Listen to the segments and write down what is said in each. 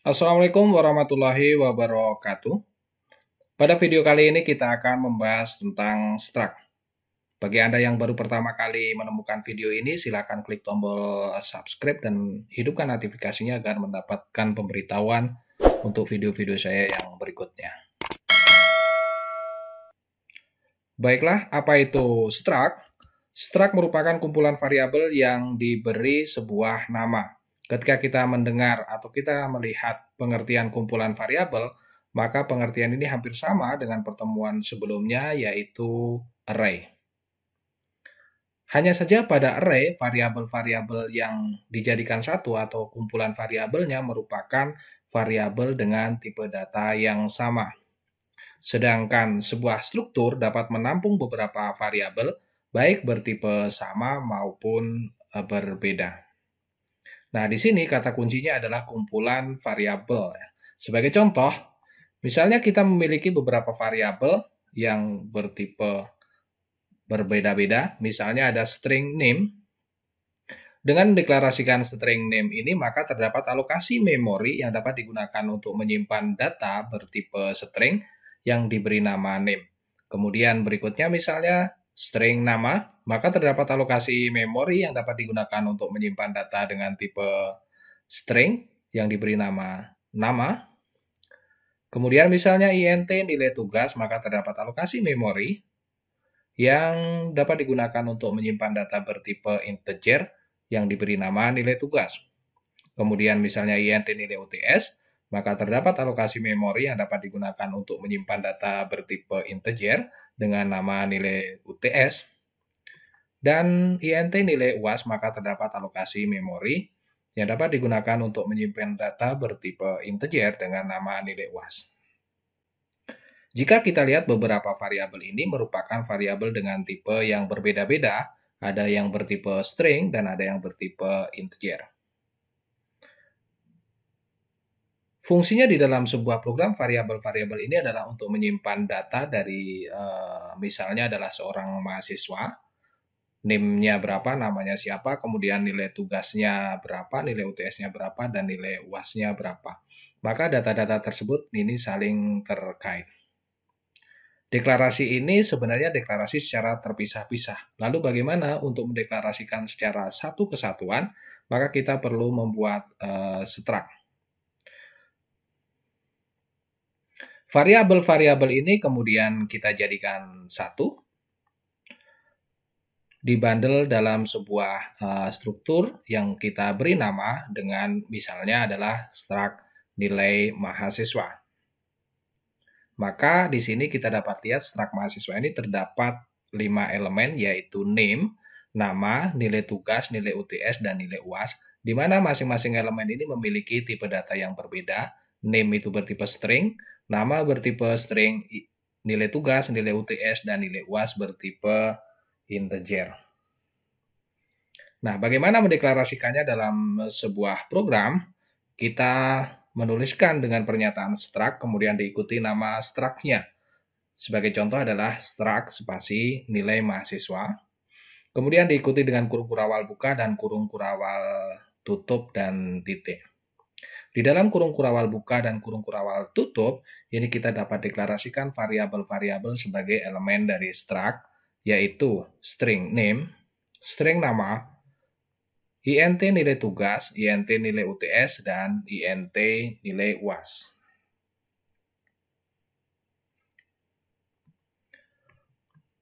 Assalamualaikum warahmatullahi wabarakatuh. Pada video kali ini kita akan membahas tentang struct. Bagi Anda yang baru pertama kali menemukan video ini, silakan klik tombol subscribe dan hidupkan notifikasinya agar mendapatkan pemberitahuan untuk video-video saya yang berikutnya. Baiklah, apa itu struct? Struct merupakan kumpulan variabel yang diberi sebuah nama. Ketika kita mendengar atau kita melihat pengertian kumpulan variabel, maka pengertian ini hampir sama dengan pertemuan sebelumnya, yaitu array. Hanya saja pada array, variabel-variabel yang dijadikan satu atau kumpulan variabelnya merupakan variabel dengan tipe data yang sama. Sedangkan sebuah struktur dapat menampung beberapa variabel, baik bertipe sama maupun berbeda. Nah, di sini kata kuncinya adalah kumpulan variabel. Sebagai contoh, misalnya kita memiliki beberapa variabel yang bertipe berbeda-beda. Misalnya ada string name. Dengan mendeklarasikan string name ini, maka terdapat alokasi memori yang dapat digunakan untuk menyimpan data bertipe string yang diberi nama name. Kemudian berikutnya misalnya string nama, maka terdapat alokasi memori yang dapat digunakan untuk menyimpan data dengan tipe string yang diberi nama. Kemudian misalnya int nilai tugas, maka terdapat alokasi memori yang dapat digunakan untuk menyimpan data bertipe integer yang diberi nama nilai tugas. Kemudian misalnya int nilai UTS, maka terdapat alokasi memori yang dapat digunakan untuk menyimpan data bertipe integer dengan nama nilai UTS. Dan int nilai UAS, maka terdapat alokasi memori yang dapat digunakan untuk menyimpan data bertipe integer dengan nama nilai UAS. Jika kita lihat beberapa variabel ini merupakan variabel dengan tipe yang berbeda-beda, ada yang bertipe string dan ada yang bertipe integer. Fungsinya di dalam sebuah program variabel-variabel ini adalah untuk menyimpan data dari misalnya adalah seorang mahasiswa, name-nya berapa, namanya siapa, kemudian nilai tugasnya berapa, nilai UTS-nya berapa, dan nilai UAS-nya berapa. Maka data-data tersebut ini saling terkait. Deklarasi ini sebenarnya deklarasi secara terpisah-pisah. Lalu bagaimana untuk mendeklarasikan secara satu kesatuan? Maka kita perlu membuat struct. Variabel-variabel ini kemudian kita jadikan satu, dibundle dalam sebuah struktur yang kita beri nama dengan misalnya adalah struct nilai mahasiswa. Maka di sini kita dapat lihat struct mahasiswa ini terdapat 5 elemen, yaitu name, nama, nilai tugas, nilai UTS, dan nilai UAS, di mana masing-masing elemen ini memiliki tipe data yang berbeda. Name itu bertipe string, nama bertipe string, nilai tugas, nilai UTS, dan nilai UAS bertipe integer. Nah, bagaimana mendeklarasikannya dalam sebuah program? Kita menuliskan dengan pernyataan struct, kemudian diikuti nama struct-nya. Sebagai contoh adalah struct spasi nilai mahasiswa. Kemudian diikuti dengan kurung kurawal buka dan kurung kurawal tutup dan titik. Di dalam kurung kurawal buka dan kurung kurawal tutup, ini kita dapat deklarasikan variabel-variabel sebagai elemen dari struct, yaitu string name, string nama, int nilai tugas, int nilai UTS, dan int nilai UAS.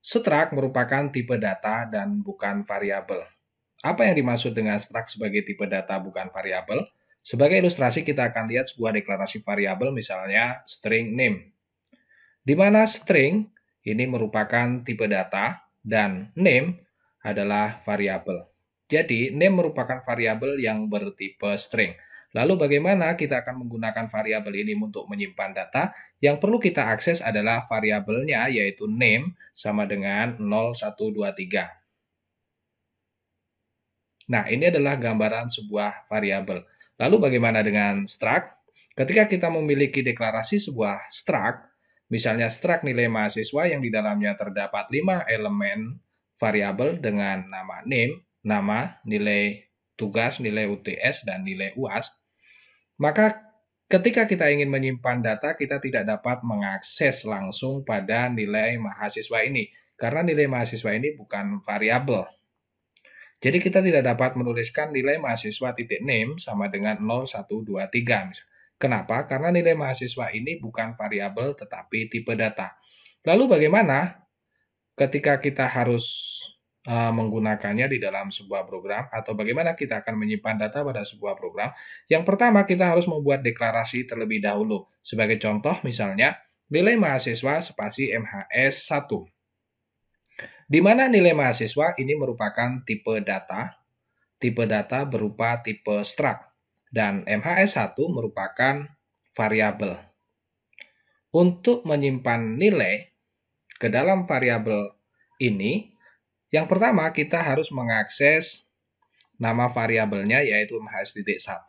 Struct merupakan tipe data dan bukan variabel. Apa yang dimaksud dengan struct sebagai tipe data bukan variabel? Sebagai ilustrasi kita akan lihat sebuah deklarasi variabel, misalnya string name. Di mana string ini merupakan tipe data dan name adalah variabel. Jadi, name merupakan variabel yang bertipe string. Lalu bagaimana kita akan menggunakan variabel ini untuk menyimpan data? Yang perlu kita akses adalah variabelnya, yaitu name sama dengan 0123. Nah, ini adalah gambaran sebuah variabel. Lalu bagaimana dengan struct? Ketika kita memiliki deklarasi sebuah struct, misalnya struct nilai mahasiswa yang di dalamnya terdapat 5 elemen variabel dengan nama name, nama, nilai tugas, nilai UTS, dan nilai UAS, maka Ketika kita ingin menyimpan data, kita tidak dapat mengakses langsung pada nilai mahasiswa ini, karena nilai mahasiswa ini bukan variabel. Jadi kita tidak dapat menuliskan nilai mahasiswa titik name sama dengan 0123. Kenapa? Karena nilai mahasiswa ini bukan variabel tetapi tipe data. Lalu bagaimana ketika kita harus menggunakannya di dalam sebuah program, atau bagaimana kita akan menyimpan data pada sebuah program? Yang pertama, kita harus membuat deklarasi terlebih dahulu. Sebagai contoh, misalnya, nilai mahasiswa spasi MHS 1. Di mana nilai mahasiswa ini merupakan tipe data berupa tipe struct, dan MHS 1 merupakan variabel. Untuk menyimpan nilai ke dalam variabel ini, yang pertama kita harus mengakses nama variabelnya yaitu MHS.1.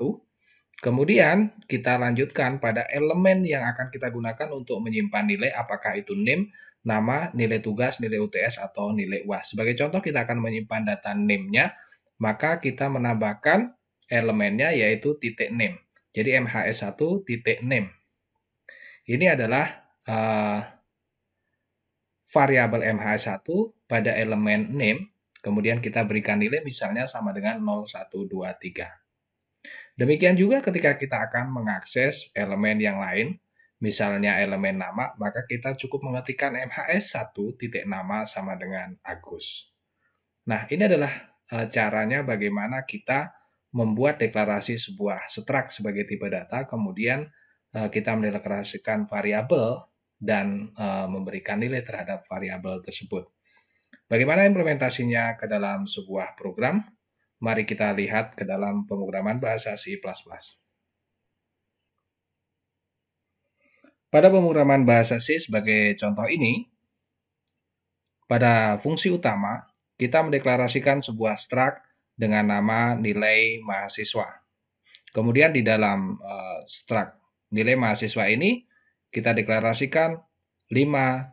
Kemudian kita lanjutkan pada elemen yang akan kita gunakan untuk menyimpan nilai, apakah itu name, nama, nilai tugas, nilai UTS, atau nilai UAS. Sebagai contoh kita akan menyimpan data name-nya, maka kita menambahkan elemennya yaitu titik name. Jadi MHS1 titik name. Ini adalah variabel MHS1 pada elemen name, kemudian kita berikan nilai misalnya sama dengan 0123. Demikian juga ketika kita akan mengakses elemen yang lain, misalnya elemen nama, maka kita cukup mengetikkan MHS1 titik nama sama dengan Agus. Nah, ini adalah caranya bagaimana kita membuat deklarasi sebuah struct sebagai tipe data, kemudian kita mendeklarasikan variabel dan memberikan nilai terhadap variabel tersebut. Bagaimana implementasinya ke dalam sebuah program? Mari kita lihat ke dalam pemrograman bahasa C++. Pada pemrograman bahasa C sebagai contoh ini, pada fungsi utama, kita mendeklarasikan sebuah struct dengan nama nilai mahasiswa. Kemudian di dalam struct nilai mahasiswa ini, kita deklarasikan 5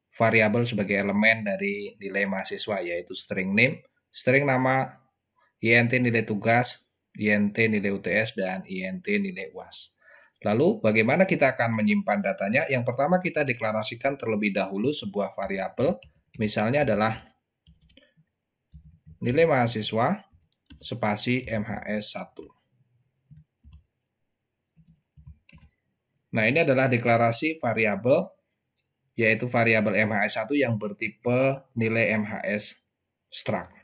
variabel sebagai elemen dari nilai mahasiswa, yaitu string name, string nama, int nilai tugas, int nilai UTS, dan int nilai UAS. Lalu bagaimana kita akan menyimpan datanya? Yang pertama kita deklarasikan terlebih dahulu sebuah variabel, misalnya adalah nilai mahasiswa spasi MHS1. Nah, ini adalah deklarasi variabel, yaitu variabel MHS1 yang bertipe nilai MHS struct.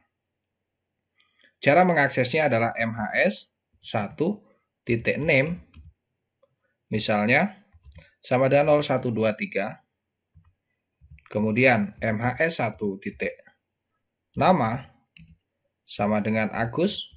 Cara mengaksesnya adalah MHS1.name, misalnya sama dengan 0123, kemudian MHS1.nama sama dengan Agus,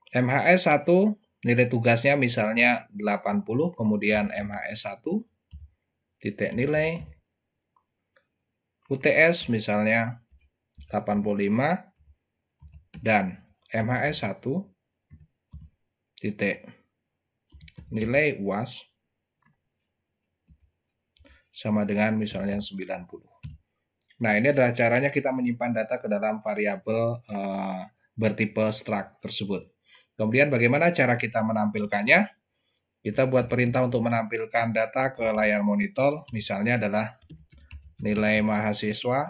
MHS1 nilai tugasnya misalnya 80, kemudian MHS1 titik nilai UTS misalnya 85, dan MHS1 titik nilai UAS sama dengan misalnya 90. Nah, ini adalah caranya kita menyimpan data ke dalam variabel bertipe struct tersebut. Kemudian bagaimana cara kita menampilkannya? Kita buat perintah untuk menampilkan data ke layar monitor, misalnya adalah nilai mahasiswa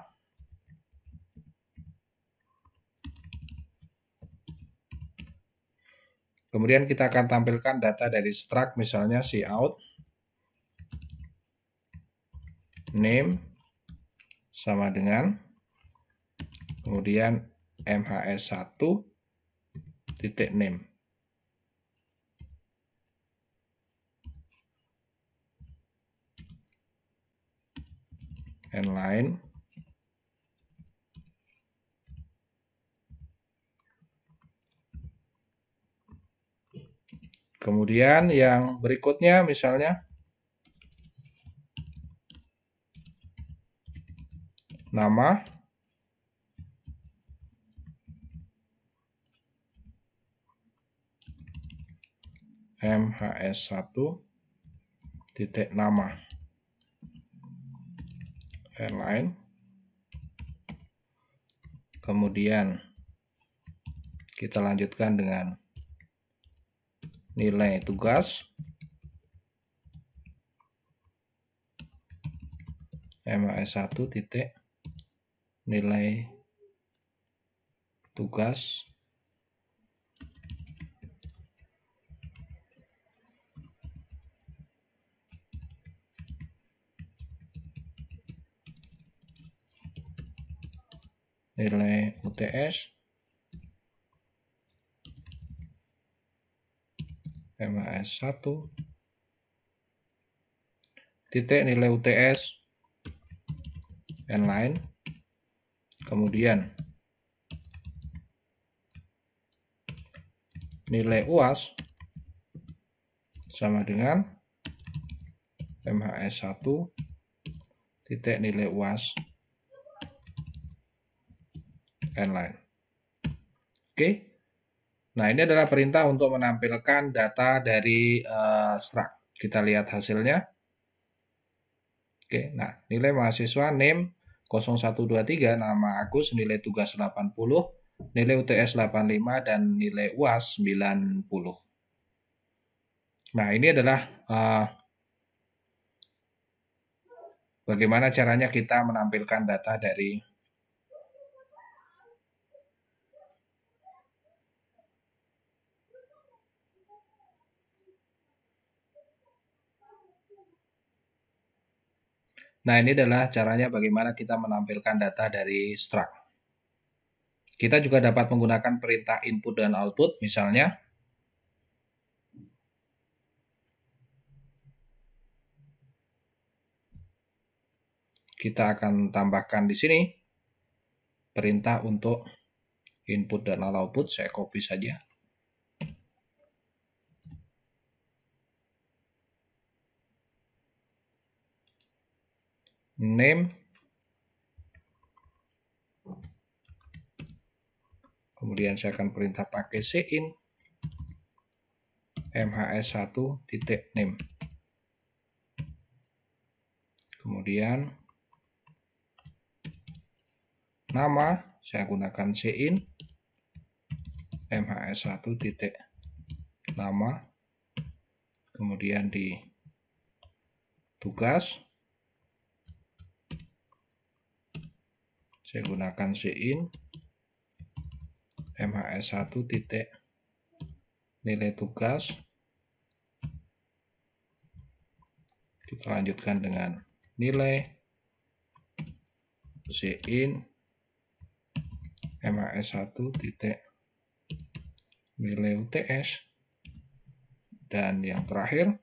kemudian kita akan tampilkan data dari struct, misalnya cout name sama dengan kemudian MHS1 titik name. Line. Kemudian yang berikutnya misalnya nama, MHS1 titik nama airline. Kemudian kita lanjutkan dengan nilai tugas MHS1 titik nilai tugas nilai UTS MHS1 titik nilai UTS inline, kemudian nilai UAS sama dengan MHS1 titik nilai UAS inline. Oke. Nah, ini adalah perintah untuk menampilkan data dari struct. Kita lihat hasilnya. Oke, nah nilai mahasiswa name 0123, nama Agus, nilai tugas 80, nilai UTS 85, dan nilai UAS 90. Nah, ini adalah bagaimana caranya kita menampilkan data dari Nah, ini adalah caranya bagaimana kita menampilkan data dari struct. Kita juga dapat menggunakan perintah input dan output, misalnya kita akan tambahkan di sini perintah untuk input dan output. Saya copy saja. Name, kemudian saya akan perintah pakai cin MHS1 titik name, kemudian nama saya gunakan cin MHS1 titik nama, kemudian di tugas saya gunakan cin MHS1 titik nilai tugas. Kita lanjutkan dengan nilai cin MHS1 titik nilai UTS, dan yang terakhir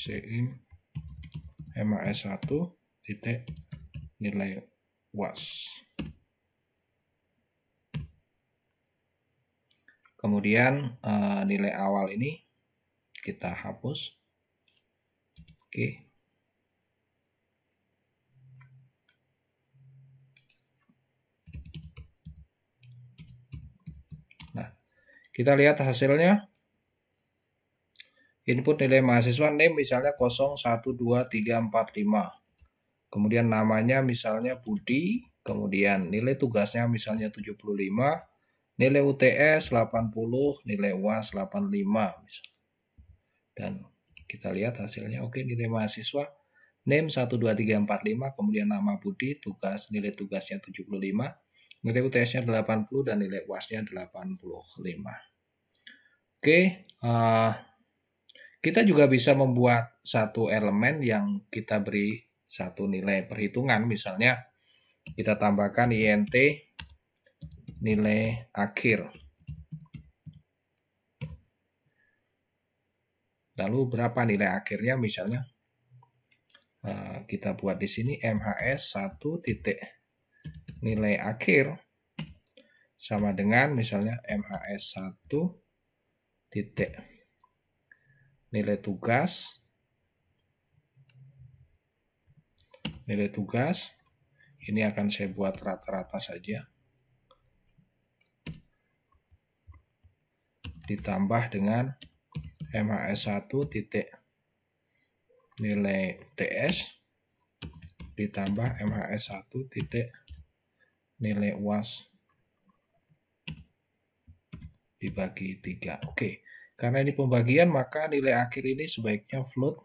cin MHS1 titik nilai UAS. Kemudian nilai awal ini kita hapus. Oke. Nah, kita lihat hasilnya. Input nilai mahasiswa name misalnya 012345. Kemudian namanya misalnya Budi, kemudian nilai tugasnya misalnya 75, nilai UTS 80, nilai UAS 85 misalnya. Dan kita lihat hasilnya. Oke, nilai mahasiswa name 12345, kemudian nama Budi, tugas nilai tugasnya 75, nilai UTS-nya 80, dan nilai UAS-nya 85. Oke, kita juga bisa membuat satu elemen yang kita beri satu nilai perhitungan. Misalnya kita tambahkan int nilai akhir. Lalu berapa nilai akhirnya? Misalnya kita buat di sini MHS1 titik nilai akhir sama dengan misalnya MHS1 titik nilai tugas ini akan saya buat rata-rata saja. ditambah dengan MHS1 titik nilai UTS ditambah MHS1 titik nilai UAS dibagi 3. Oke, karena ini pembagian maka nilai akhir ini sebaiknya float.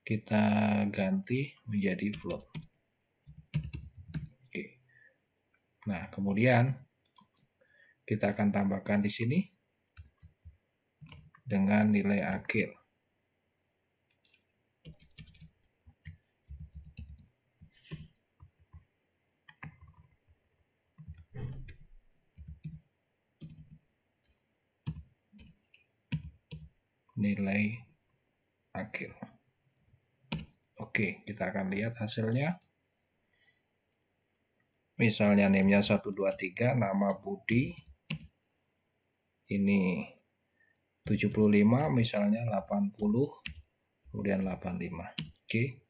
Kita ganti menjadi float. Oke. Nah, kemudian kita akan tambahkan di sini dengan nilai akhir. Nilai akhir. Oke, kita akan lihat hasilnya. Misalnya name-nya 123, nama Budi. Ini 75, misalnya 80, kemudian 85. Oke.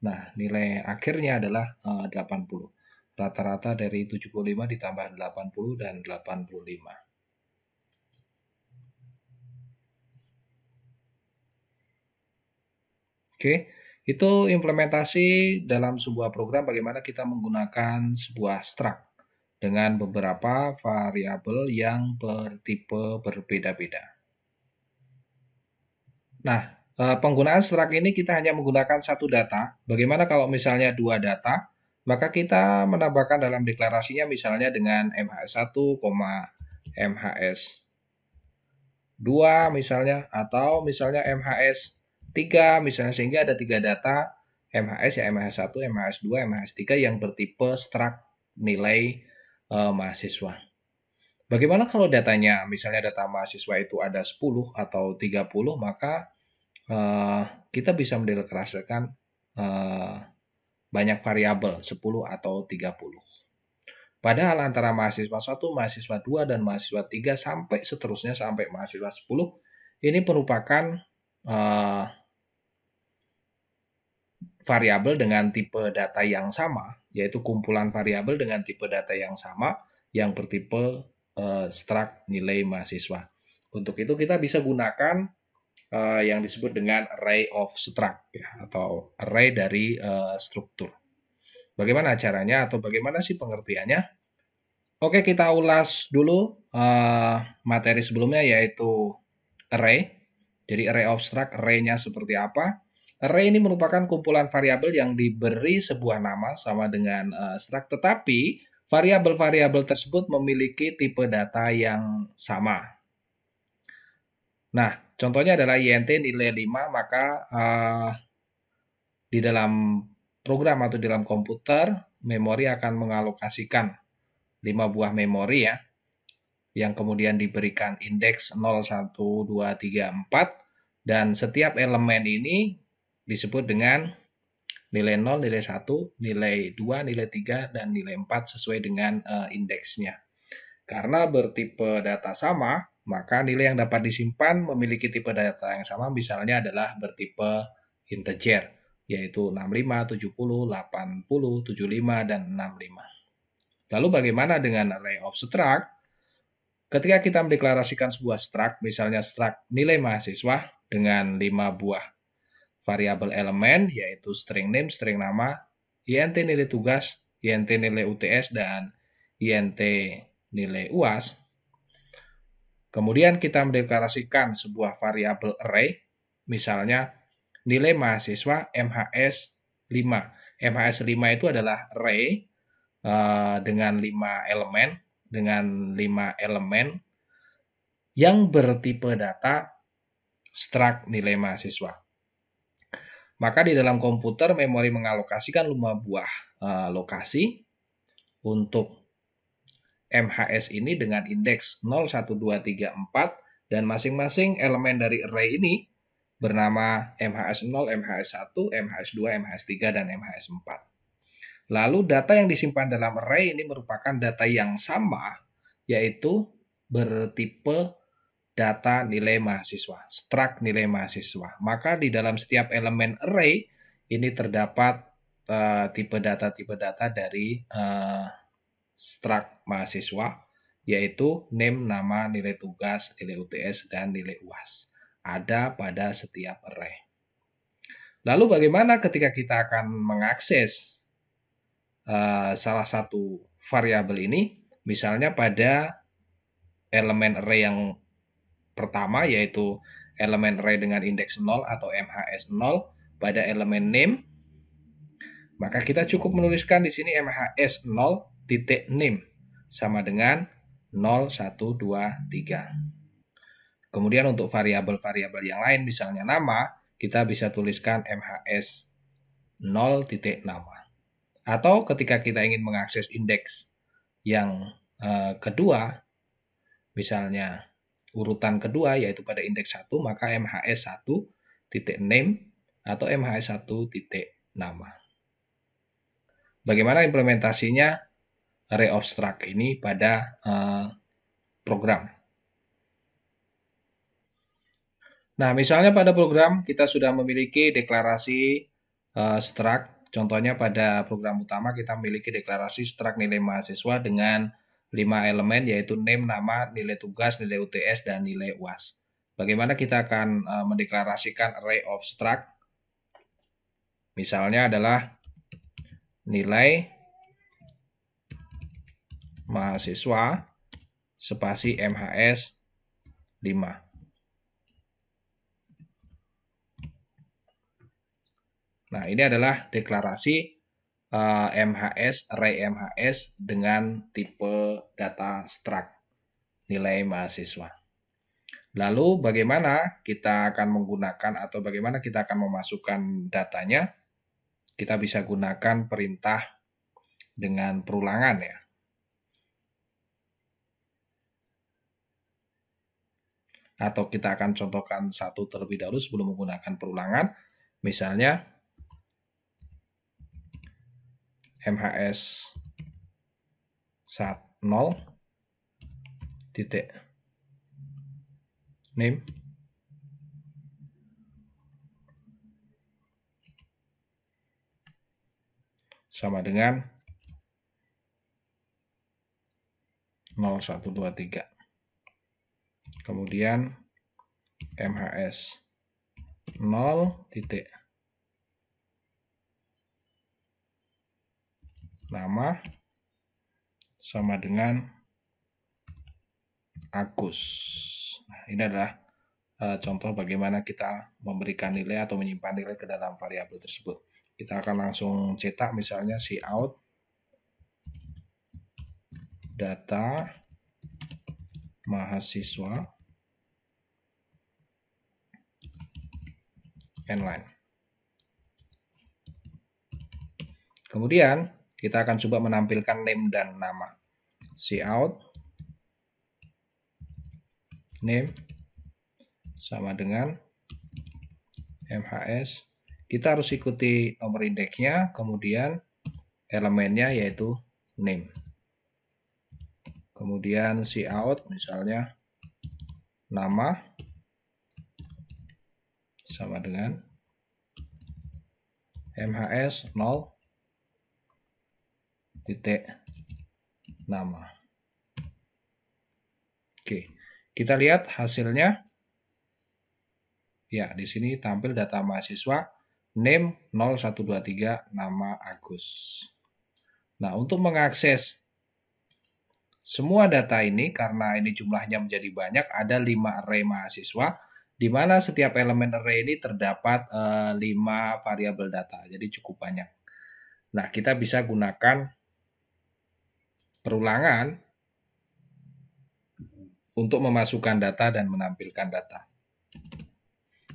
Nah, nilai akhirnya adalah 80. Rata-rata dari 75 ditambah 80 dan 85. Oke, itu implementasi dalam sebuah program bagaimana kita menggunakan sebuah struct dengan beberapa variabel yang bertipe berbeda-beda. Nah, penggunaan struct ini kita hanya menggunakan satu data. Bagaimana kalau misalnya dua data? Maka kita menambahkan dalam deklarasinya misalnya dengan MHS1, MHS2 misalnya, atau misalnya MHS 3 misalnya, sehingga ada 3 data MHS ya, MHS1, MHS2, MHS3 yang bertipe struct nilai mahasiswa. Bagaimana kalau datanya, misalnya data mahasiswa itu ada 10 atau 30, maka kita bisa mendeklarasikan banyak variabel 10 atau 30. Padahal antara mahasiswa 1, mahasiswa 2, dan mahasiswa 3 sampai seterusnya sampai mahasiswa 10 ini merupakan variabel dengan tipe data yang sama, yaitu kumpulan variabel dengan tipe data yang sama yang bertipe struct nilai mahasiswa. Untuk itu kita bisa gunakan yang disebut dengan array of struct ya, atau array dari struktur. Bagaimana caranya atau bagaimana sih pengertiannya? Oke, kita ulas dulu materi sebelumnya yaitu array. Jadi array of struct, array-nya seperti apa? Array ini merupakan kumpulan variabel yang diberi sebuah nama sama dengan struct, tetapi variabel-variabel tersebut memiliki tipe data yang sama. Nah, contohnya adalah int nilai 5, maka di dalam program atau dalam komputer, memori akan mengalokasikan 5 buah memori ya, yang kemudian diberikan indeks 0, 1, 2, 3, 4, dan setiap elemen ini disebut dengan nilai 0, nilai 1, nilai 2, nilai 3, dan nilai 4 sesuai dengan indeksnya. Karena bertipe data sama, maka nilai yang dapat disimpan memiliki tipe data yang sama, misalnya adalah bertipe integer, yaitu 65, 70, 80, 75, dan 65. Lalu bagaimana dengan array of struct? Ketika kita mendeklarasikan sebuah struct, misalnya struct nilai mahasiswa dengan 5 buah variabel elemen, yaitu string name, string nama, int nilai tugas, int nilai UTS, dan int nilai UAS. Kemudian kita mendeklarasikan sebuah variabel array, misalnya nilai mahasiswa MHS5. MHS5 itu adalah array dengan 5 elemen yang bertipe data struct nilai mahasiswa. Maka di dalam komputer memori mengalokasikan 5 buah lokasi untuk MHS ini dengan indeks 0, 1, 2, 3, 4, dan masing-masing elemen dari array ini bernama MHS0, MHS1, MHS2, MHS3, dan MHS4. Lalu data yang disimpan dalam array ini merupakan data yang sama, yaitu bertipe data nilai mahasiswa, struct nilai mahasiswa. Maka di dalam setiap elemen array ini terdapat tipe data dari struct mahasiswa, yaitu name, nama, nilai tugas, nilai UTS, dan nilai UAS. Ada pada setiap array. Lalu bagaimana ketika kita akan mengakses salah satu variabel ini? Misalnya pada elemen array yang pertama, yaitu elemen array dengan indeks 0 atau MHS 0 pada elemen name, maka kita cukup menuliskan di sini MHS 0 titik name sama dengan 0, 1, 2, 3. Kemudian untuk variabel-variabel yang lain, misalnya nama, kita bisa tuliskan MHS 0 titik nama. Atau ketika kita ingin mengakses indeks yang kedua, misalnya urutan kedua yaitu pada indeks 1, maka MHS 1 titik name atau MHS 1 titik nama. Bagaimana implementasinya array of struct ini pada program? Nah, misalnya pada program kita sudah memiliki deklarasi struct. Contohnya pada program utama kita memiliki deklarasi struct nilai mahasiswa dengan 5 elemen, yaitu name, nama, nilai tugas, nilai UTS, dan nilai UAS. Bagaimana kita akan mendeklarasikan array of struct? Misalnya adalah nilai mahasiswa spasi MHS 5. Nah, ini adalah deklarasi MHS, array MHS dengan tipe data struct nilai mahasiswa. Lalu bagaimana kita akan menggunakan atau bagaimana kita akan memasukkan datanya? Kita bisa gunakan perintah dengan perulangan ya. Atau kita akan contohkan satu terlebih dahulu sebelum menggunakan perulangan. Misalnya MHS 0 titik name sama dengan 0123. Kemudian MHS 0 titik nama sama dengan Agus. Nah, ini adalah contoh bagaimana kita memberikan nilai atau menyimpan nilai ke dalam variabel tersebut. Kita akan langsung cetak misalnya cout data mahasiswa nline. Kemudian kita akan coba menampilkan name dan nama. Cout name sama dengan MHS. Kita harus ikuti nomor indeksnya, kemudian elemennya yaitu name. Kemudian cout misalnya nama sama dengan MHS 0 titik nama. Oke, kita lihat hasilnya. Ya, di sini tampil data mahasiswa name 0123 nama Agus. Nah, untuk mengakses semua data ini, karena ini jumlahnya menjadi banyak, ada 5 array mahasiswa, di mana setiap elemen array ini terdapat 5 variabel data, jadi cukup banyak. Nah, kita bisa gunakan perulangan untuk memasukkan data dan menampilkan data.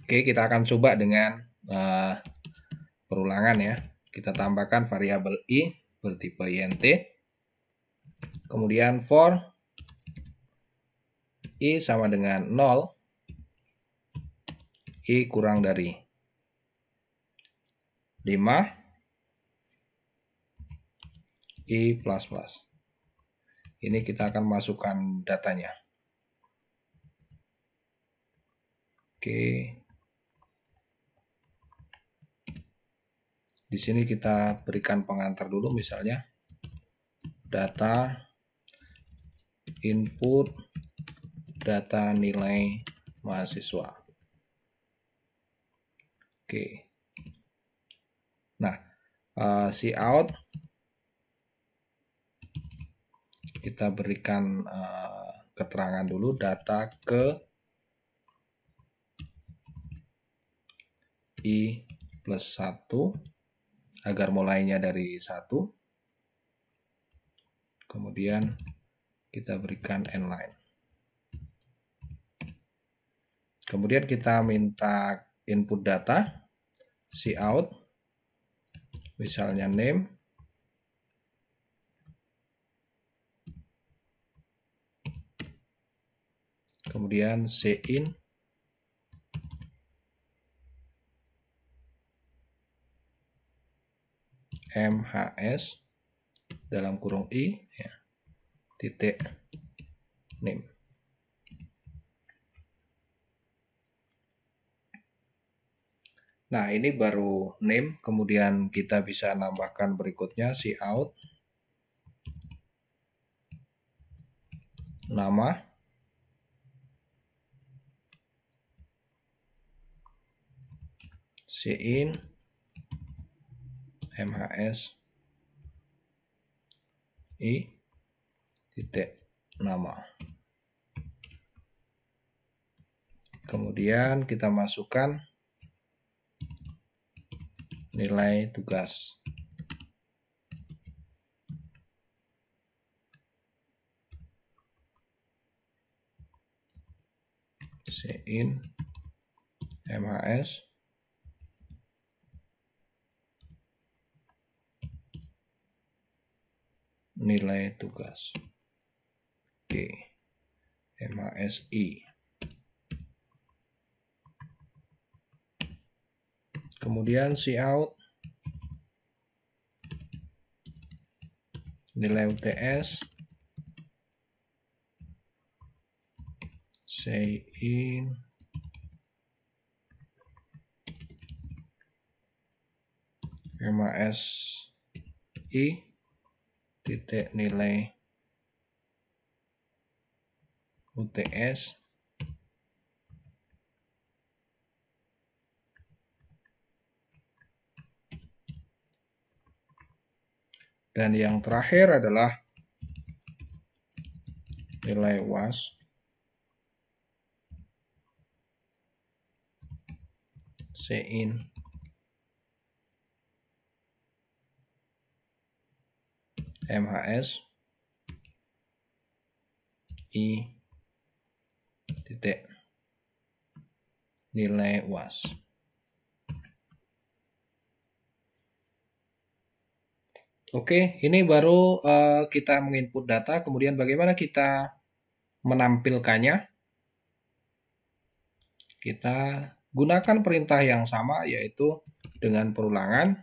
Oke, kita akan coba dengan perulangan ya. Kita tambahkan variabel i bertipe int. Kemudian for i sama dengan 0, i kurang dari 5, i plus plus. Ini kita akan masukkan datanya. Oke. Di sini kita berikan pengantar dulu, misalnya data input data nilai mahasiswa. Oke. Nah, cout kita berikan keterangan dulu data ke I plus 1 agar mulainya dari 1. Kemudian kita berikan endline. Kemudian kita minta input data cout, misalnya name, kemudian cin mhs dalam kurung i ya, titik name. Nah, ini baru name, kemudian kita bisa nambahkan berikutnya cout nama, cin mhs i titik nama. Kemudian kita masukkan nilai tugas. Cin mhs nilai tugas. Oke. mhsi. Kemudian cout nilai UTS, cin mhsi titik nilai UTS dan yang terakhir adalah nilai UAS cin mhs i titik nilai UAS. Oke, ini baru kita menginput data, kemudian bagaimana kita menampilkannya? Kita gunakan perintah yang sama, yaitu dengan perulangan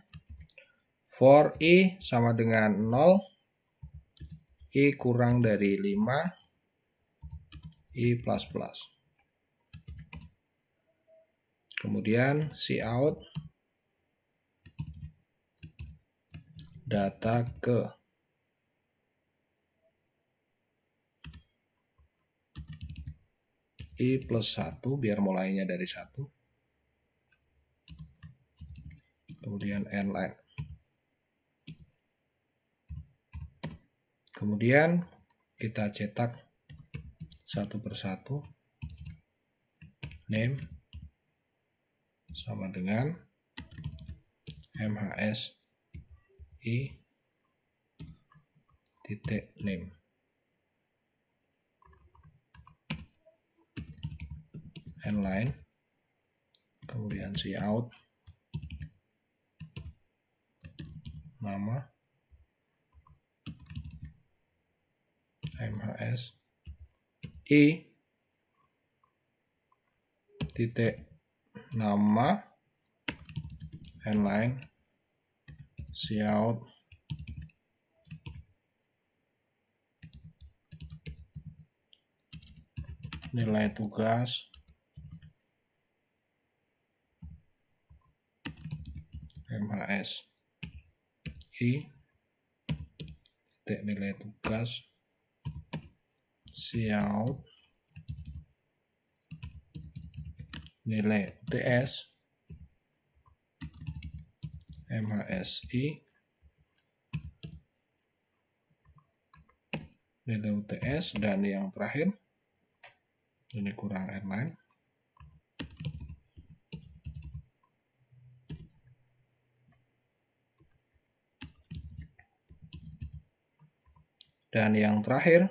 for i sama dengan 0, i kurang dari 5, i plus plus. Kemudian cout data ke i plus 1 biar mulainya dari 1. Kemudian endline. Kemudian kita cetak satu persatu. Name sama dengan mhs i titik name. Endline. Kemudian cout nama mhs i titik nama endline cout nilai tugas mhs i titik nilai tugas cout nilai UTS MHSI nilai UTS, dan yang terakhir ini kurang airline. Dan yang terakhir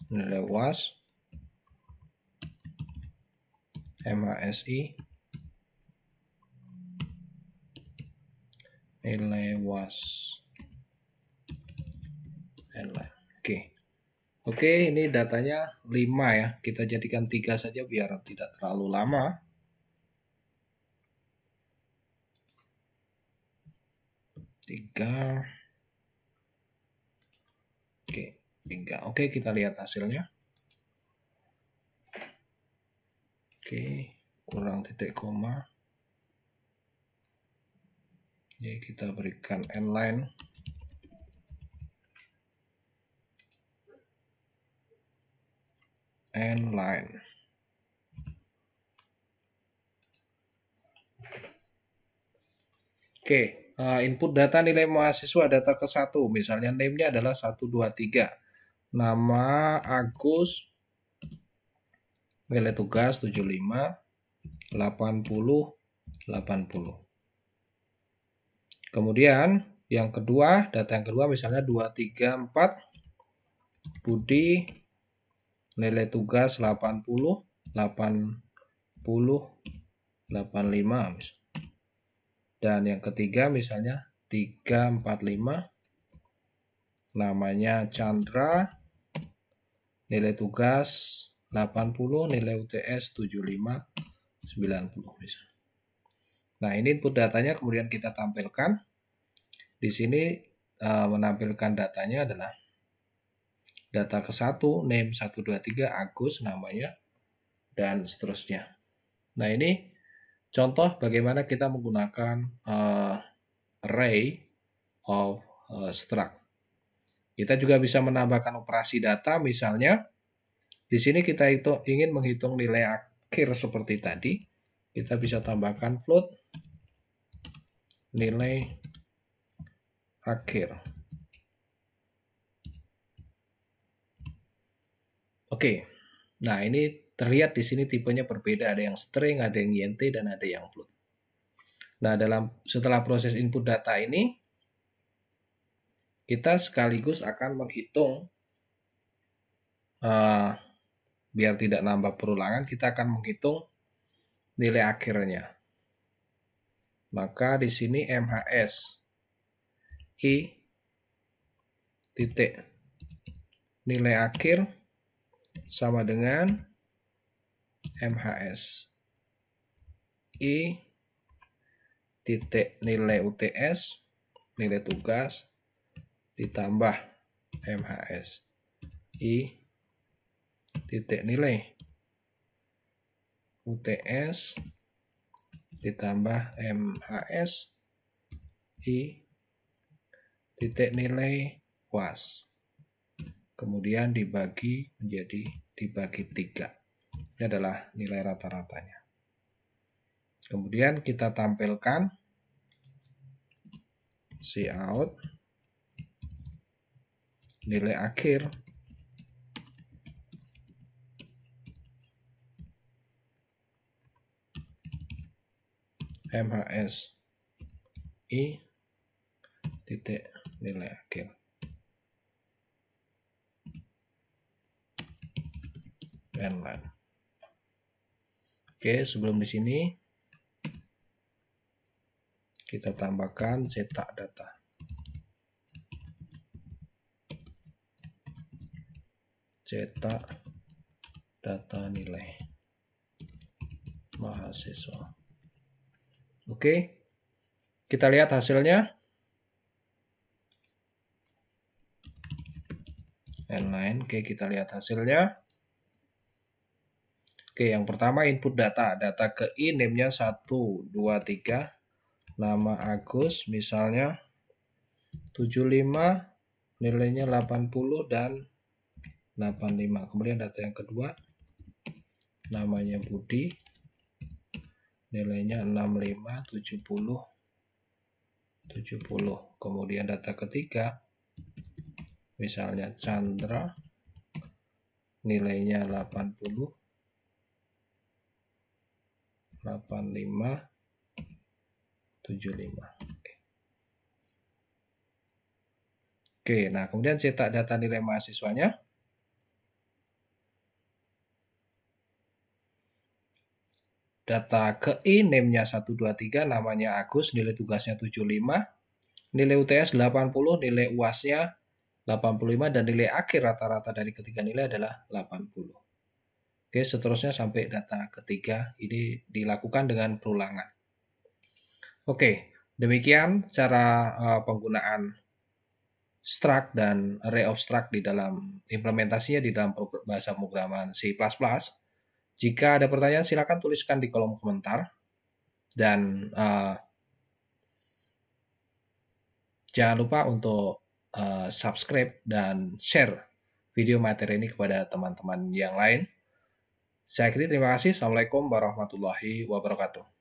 nilai UAS MHSI nilai UAS airline. Oke, ini datanya 5 ya. Kita jadikan 3 saja biar tidak terlalu lama. Tiga. Oke, kita lihat hasilnya. Oke, kurang titik koma. Jadi kita berikan n-line. Oke, input data nilai mahasiswa data ke-1. Misalnya name-nya adalah 123. Nama Agus, nilai tugas 75, 80, 80. Kemudian yang kedua, data yang kedua misalnya 234, Budi, nilai tugas 80, 80, 85. Dan yang ketiga misalnya 345, namanya Chandra, nilai tugas 80, nilai UTS 75, 90 misalnya. Nah, ini input datanya kemudian kita tampilkan. Di sini menampilkan datanya adalah data ke-1, name 123, Agus namanya, dan seterusnya. Nah, ini contoh bagaimana kita menggunakan array of struct. Kita juga bisa menambahkan operasi data, misalnya di sini kita ingin menghitung nilai akhir seperti tadi. Kita bisa tambahkan float nilai akhir. Oke, nah ini terlihat di sini tipenya berbeda, ada yang string, ada yang int, dan ada yang float. Nah, setelah proses input data ini, kita sekaligus akan menghitung, biar tidak nambah perulangan, kita akan menghitung nilai akhirnya. Maka di sini MHS I titik nilai akhir sama dengan MHS I titik nilai UTS, nilai tugas, ditambah MHS I titik nilai UTS, ditambah MHS I titik nilai UAS. Kemudian dibagi 3. Ini adalah nilai rata-ratanya. Kemudian kita tampilkan cout nilai akhir MHS I titik nilai akhir. N-line. Oke, sebelum di sini kita tambahkan cetak data. Cetak data nilai mahasiswa. Oke, kita lihat hasilnya. N-line. Oke, kita lihat hasilnya. Oke, yang pertama input data. Data ke I, name-nya 123. nama Agus misalnya 75, nilainya 80 dan 85. Kemudian data yang kedua, namanya Budi, nilainya 65, 70, 70. Kemudian data ketiga, misalnya Chandra, nilainya 80, 85, 75. Oke, nah kemudian cetak data nilai mahasiswanya. Data KI, name-nya 123, namanya Agus, nilai tugasnya 75, nilai UTS 80, nilai UAS-nya 85, dan nilai akhir rata-rata dari ketiga nilai adalah 80. Oke, seterusnya sampai data ketiga ini dilakukan dengan perulangan. Oke, demikian cara penggunaan struct dan array of struct di dalam implementasinya di dalam bahasa pemrograman C++. Jika ada pertanyaan silakan tuliskan di kolom komentar dan jangan lupa untuk subscribe dan share video materi ini kepada teman-teman yang lain. Saya akhiri, terima kasih. Assalamualaikum warahmatullahi wabarakatuh.